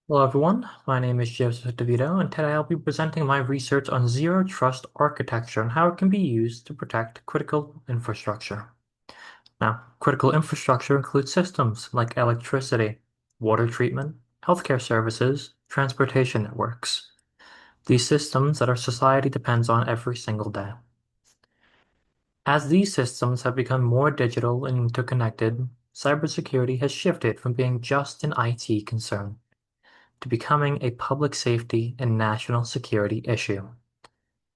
Hello everyone, my name is Joseph DeVito, and today I'll be presenting my research on zero trust architecture and how it can be used to protect critical infrastructure. Now, critical infrastructure includes systems like electricity, water treatment, healthcare services, transportation networks. These systems that our society depends on every single day. As these systems have become more digital and interconnected, cybersecurity has shifted from being just an IT concern to becoming a public safety and national security issue.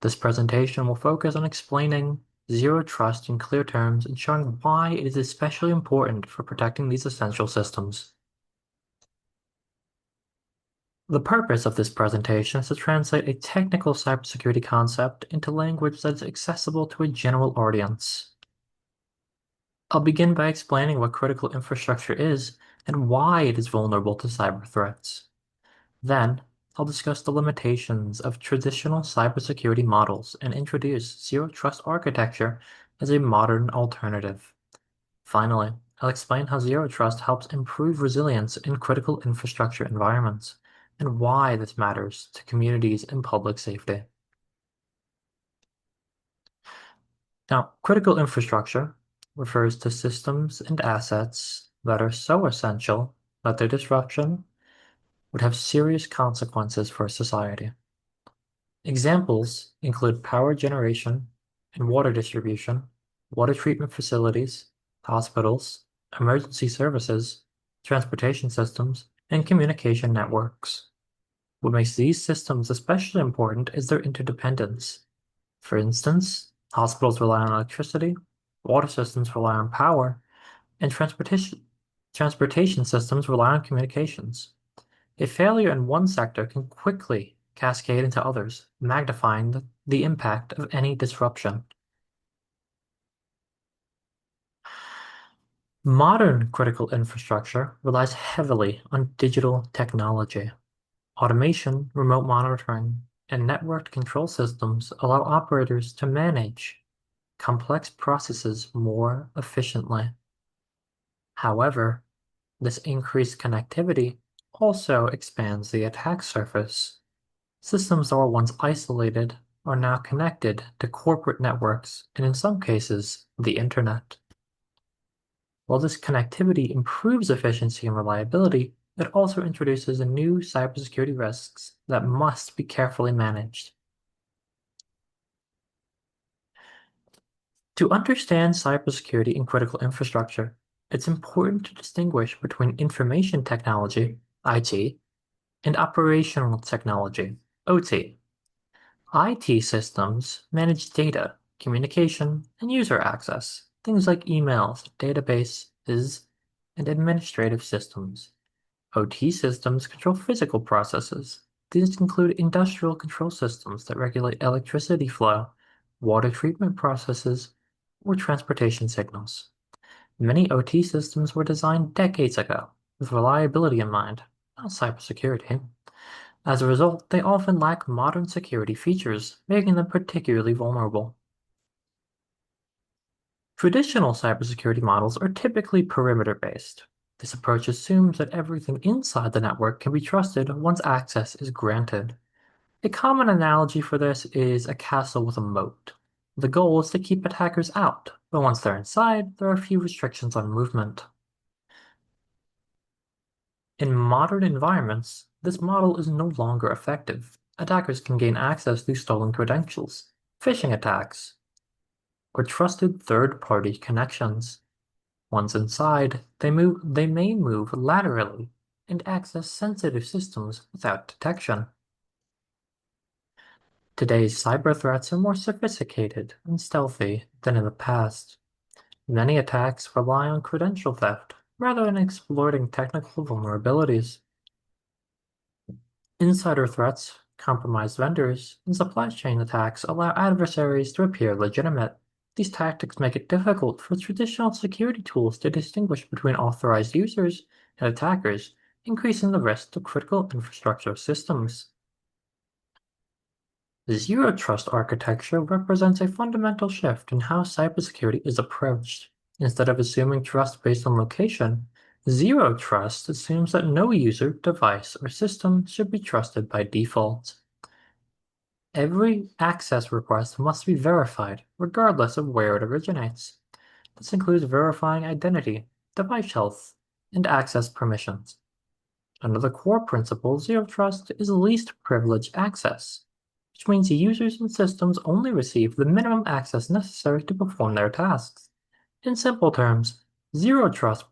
This presentation will focus on explaining zero trust in clear terms and showing why it is especially important for protecting these essential systems. The purpose of this presentation is to translate a technical cybersecurity concept into language that is accessible to a general audience. I'll begin by explaining what critical infrastructure is and why it is vulnerable to cyber threats. Then, I'll discuss the limitations of traditional cybersecurity models and introduce zero trust architecture as a modern alternative. Finally, I'll explain how zero trust helps improve resilience in critical infrastructure environments and why this matters to communities and public safety. Now, critical infrastructure refers to systems and assets that are so essential that their disruption would have serious consequences for society. Examples include power generation and water distribution, water treatment facilities, hospitals, emergency services, transportation systems, and communication networks. What makes these systems especially important is their interdependence. For instance, hospitals rely on electricity, water systems rely on power, and transportation systems rely on communications. A failure in one sector can quickly cascade into others, magnifying the impact of any disruption. Modern critical infrastructure relies heavily on digital technology. Automation, remote monitoring, and networked control systems allow operators to manage complex processes more efficiently. However, this increased connectivity also expands the attack surface. Systems that were once isolated are now connected to corporate networks and, in some cases, the internet. While this connectivity improves efficiency and reliability, it also introduces new cybersecurity risks that must be carefully managed. To understand cybersecurity in critical infrastructure, it's important to distinguish between information technology, IT, and operational technology, OT. IT systems manage data, communication, and user access, things like emails, databases, and administrative systems. OT systems control physical processes. These include industrial control systems that regulate electricity flow, water treatment processes, or transportation signals. Many OT systems were designed decades ago with reliability in mind, not cybersecurity. As a result, they often lack modern security features, making them particularly vulnerable. Traditional cybersecurity models are typically perimeter-based. This approach assumes that everything inside the network can be trusted once access is granted. A common analogy for this is a castle with a moat. The goal is to keep attackers out, but once they're inside, there are few restrictions on movement. In modern environments, this model is no longer effective. Attackers can gain access through stolen credentials, phishing attacks, or trusted third-party connections. Once inside, they may move laterally and access sensitive systems without detection. Today's cyber threats are more sophisticated and stealthy than in the past. Many attacks rely on credential theft rather than exploiting technical vulnerabilities. Insider threats, compromised vendors, and supply chain attacks allow adversaries to appear legitimate. These tactics make it difficult for traditional security tools to distinguish between authorized users and attackers, increasing the risk to critical infrastructure systems. Zero Trust architecture represents a fundamental shift in how cybersecurity is approached. Instead of assuming trust based on location, Zero trust assumes that no user, device, or system should be trusted by default. Every access request must be verified, regardless of where it originates. This includes verifying identity, device health, and access permissions. Another core principle of Zero Trust is least privilege access, which means users and systems only receive the minimum access necessary to perform their tasks. In simple terms, Zero Trust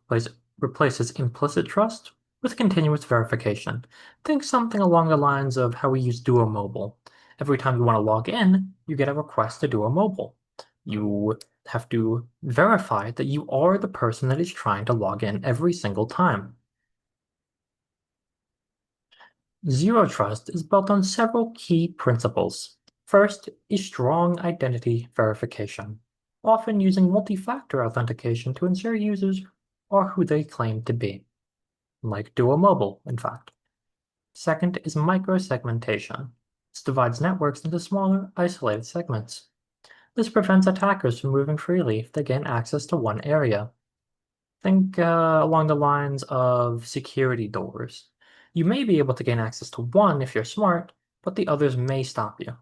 replaces implicit trust with continuous verification. Think something along the lines of how we use Duo Mobile. Every time you want to log in, you get a request to Duo Mobile. You have to verify that you are the person that is trying to log in every single time. Zero Trust is built on several key principles. First is strong identity verification, often using multi-factor authentication to ensure users are who they claim to be, like Duo Mobile, in fact. Second is microsegmentation. This divides networks into smaller, isolated segments. This prevents attackers from moving freely if they gain access to one area. Think along the lines of security doors. You may be able to gain access to one if you're smart, but the others may stop you.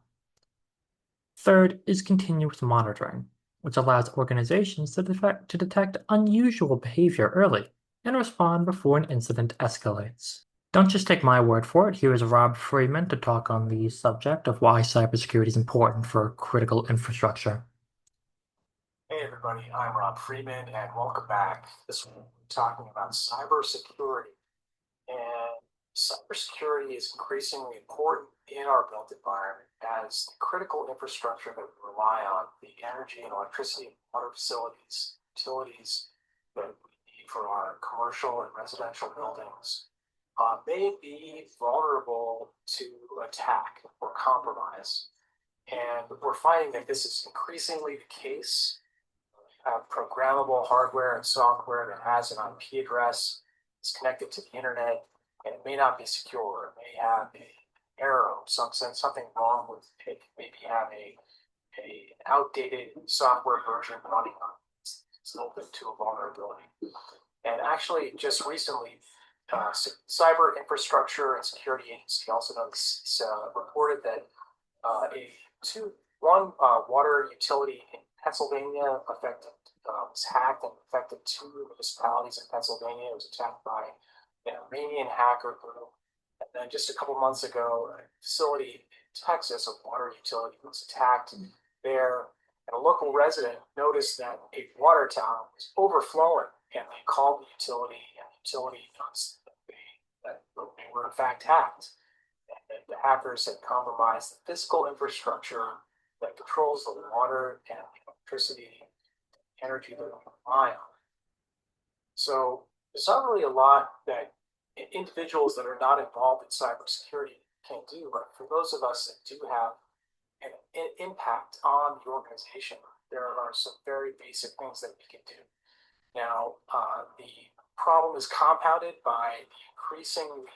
Third is continuous monitoring, which allows organizations to detect unusual behavior early and respond before an incident escalates. Don't just take my word for it. Here is Rob Freeman to talk on the subject of why cybersecurity is important for critical infrastructure. Hey everybody, I'm Rob Freeman and welcome back. This week we're talking about cybersecurity. And cybersecurity is increasingly important in our built environment as the critical infrastructure that we rely on, the energy and electricity and water facilities, utilities that we need for our commercial and residential buildings, may be vulnerable to attack or compromise. And we're finding that this is increasingly the case. Programmable hardware and software that has an IP address, is connected to the internet, and it may not be secure. It may have an error of some sense, something wrong with it. Maybe have an outdated software version running on it. It's open to a vulnerability. And actually, just recently, Cyber Infrastructure and Security Agency, also known as reported that one water utility in Pennsylvania was hacked and affected two municipalities in Pennsylvania. It was attacked by an Iranian hacker group. And then just a couple months ago, a facility in Texas, a water utility, was attacked there. And a local resident noticed that a water tower was overflowing, and they called the utility, and the utility announced that they were in fact hacked. And the hackers had compromised the physical infrastructure that controls the water and the electricity energy that we rely on. So there's not really a lot that individuals that are not involved in cybersecurity can do, but for those of us that do have an impact on the organization, there are some very basic things that we can do. Now, the problem is compounded by the increasingly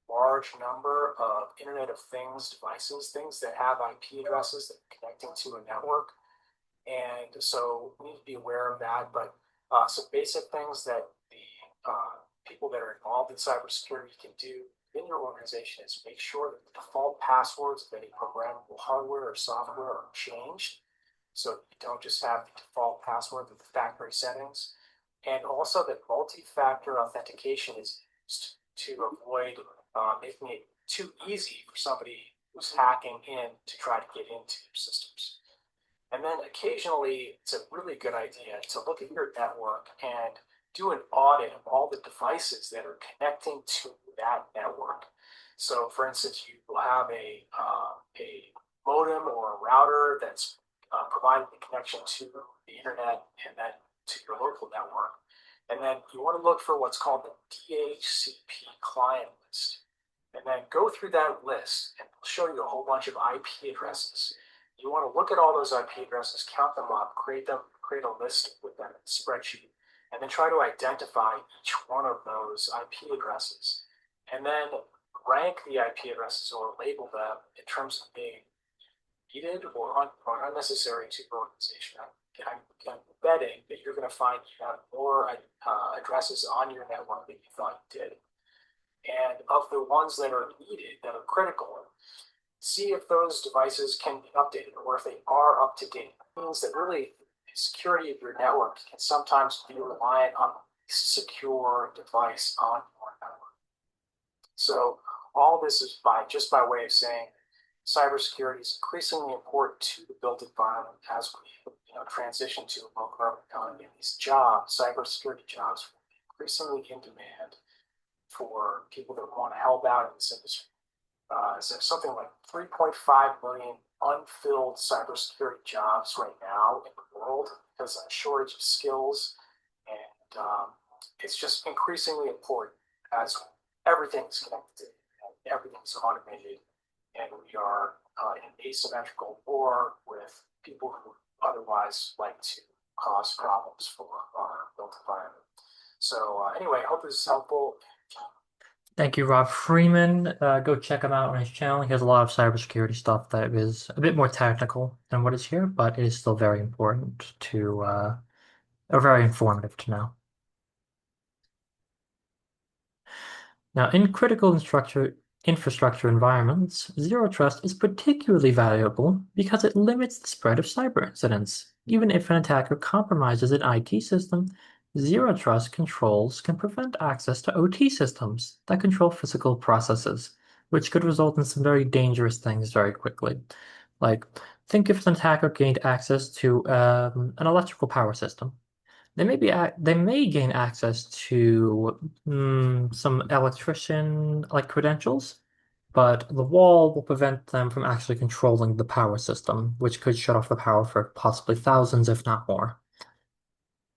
large number of Internet of Things devices, things that have IP addresses that are connecting to a network. And so we need to be aware of that. But some basic things that the people that are involved in cybersecurity can do in your organization is make sure that the default passwords of any programmable hardware or software are changed. So you don't just have the default password with the factory settings. And also that multi-factor authentication is used to avoid making it too easy for somebody who's hacking in to try to get into your systems. And then occasionally, it's a really good idea to look at your network and do an audit of all the devices that are connecting to that network. So, for instance, you will have a modem or a router that's providing the connection to the internet and then to your local network. And then you want to look for what's called the DHCP client list. And then go through that list, and it'll show you a whole bunch of IP addresses. You want to look at all those IP addresses, count them up, create a list with them in a spreadsheet, and then try to identify each one of those IP addresses. And then rank the IP addresses or label them in terms of being needed or unnecessary to your organization. I'm betting that you're going to find you have more addresses on your network than you thought you did. And of the ones that are needed, that are critical, see if those devices can be updated or if they are up to date. It means that really the security of your network can sometimes be reliant on a secure device on your network. So all this is by way of saying cybersecurity is increasingly important to the built environment as we transition to a low carbon economy. And these jobs, cybersecurity jobs, will be increasingly in demand for people that want to help out in this industry. So something like 3.5 million unfilled cybersecurity jobs right now in the world because of a shortage of skills, and it's just increasingly important as everything's connected, and everything's automated, and we are in an asymmetrical war with people who otherwise like to cause problems for our built environment. So anyway, I hope this is helpful. Thank you, Rob Freeman. Go check him out on his channel. He has a lot of cybersecurity stuff that is a bit more technical than what is here, but it is still very important to, or very informative to know. Now, in critical infrastructure environments, zero trust is particularly valuable because it limits the spread of cyber incidents. Even if an attacker compromises an IT system, zero trust controls can prevent access to OT systems that control physical processes, which could result in some very dangerous things very quickly. Like, think if an attacker gained access to an electrical power system. They may gain access to some electrician-like credentials, but the wall will prevent them from actually controlling the power system, which could shut off the power for possibly thousands, if not more.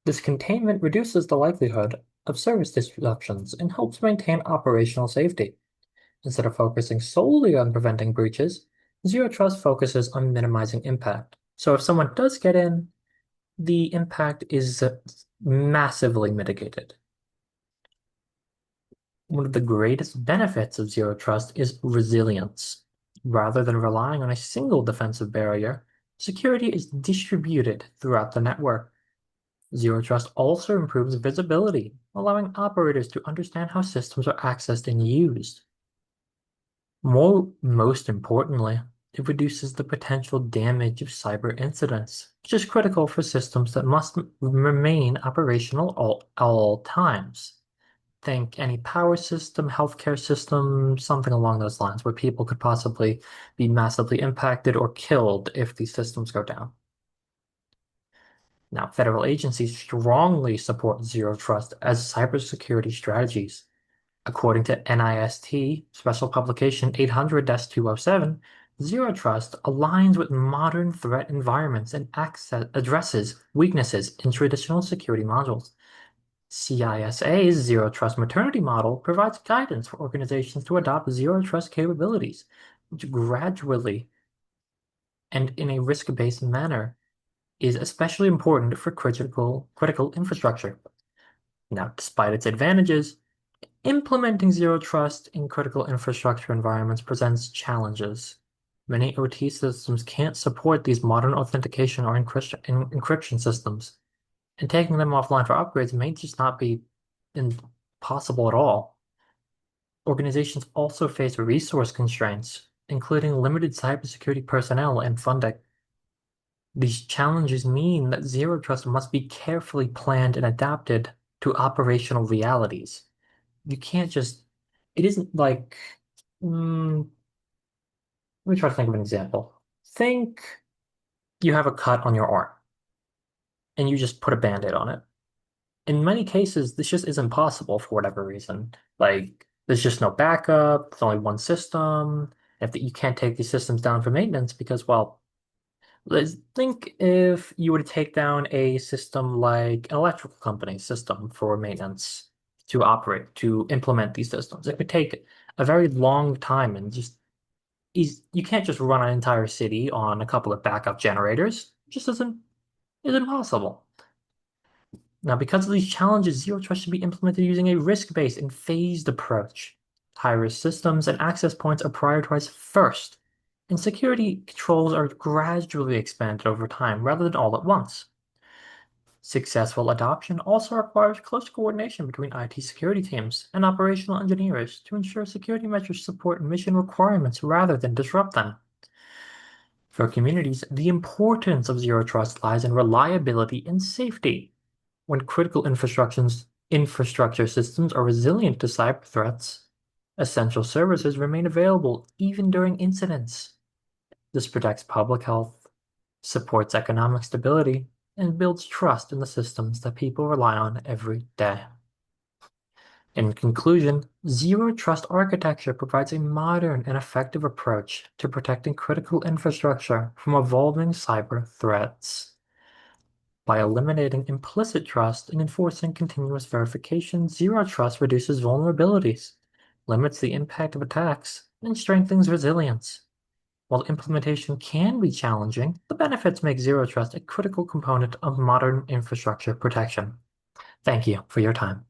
This containment reduces the likelihood of service disruptions and helps maintain operational safety. Instead of focusing solely on preventing breaches, Zero Trust focuses on minimizing impact. So if someone does get in, the impact is massively mitigated. One of the greatest benefits of Zero Trust is resilience. Rather than relying on a single defensive barrier, security is distributed throughout the network. Zero Trust also improves visibility, allowing operators to understand how systems are accessed and used. Most importantly, it reduces the potential damage of cyber incidents, which is critical for systems that must remain operational all times. Think any power system, healthcare system, something along those lines, where people could possibly be massively impacted or killed if these systems go down. Now, federal agencies strongly support zero trust as cybersecurity strategies. According to NIST Special Publication 800-207, Zero Trust aligns with modern threat environments and addresses weaknesses in traditional security modules. CISA's Zero Trust Maternity Model provides guidance for organizations to adopt Zero Trust capabilities, which gradually and in a risk-based manner is especially important for critical infrastructure. Now, despite its advantages, implementing zero trust in critical infrastructure environments presents challenges. Many OT systems can't support these modern authentication or encryption systems, and taking them offline for upgrades may just not be possible at all. Organizations also face resource constraints, including limited cybersecurity personnel and funding. These challenges mean that zero trust must be carefully planned and adapted to operational realities. You can't just, it isn't like, let me try to think of an example. Think you have a cut on your arm and you just put a band-aid on it. In many cases, this just isn't possible for whatever reason. Like, there's just no backup, there's only one system, you can't take these systems down for maintenance because, well, let's think if you were to take down a system like an electrical company system for maintenance to operate, to implement these systems. It could take a very long time and you can't just run an entire city on a couple of backup generators. It just isn't possible. Now, because of these challenges, Zero Trust should be implemented using a risk-based and phased approach. High-risk systems and access points are prioritized first, and security controls are gradually expanded over time rather than all at once. Successful adoption also requires close coordination between IT security teams and operational engineers to ensure security measures support mission requirements rather than disrupt them. For communities, the importance of zero trust lies in reliability and safety. When critical infrastructure systems are resilient to cyber threats, essential services remain available even during incidents. This protects public health, supports economic stability, and builds trust in the systems that people rely on every day. In conclusion, zero trust architecture provides a modern and effective approach to protecting critical infrastructure from evolving cyber threats. By eliminating implicit trust and enforcing continuous verification, zero trust reduces vulnerabilities, limits the impact of attacks, and strengthens resilience. While implementation can be challenging, the benefits make zero trust a critical component of modern infrastructure protection. Thank you for your time.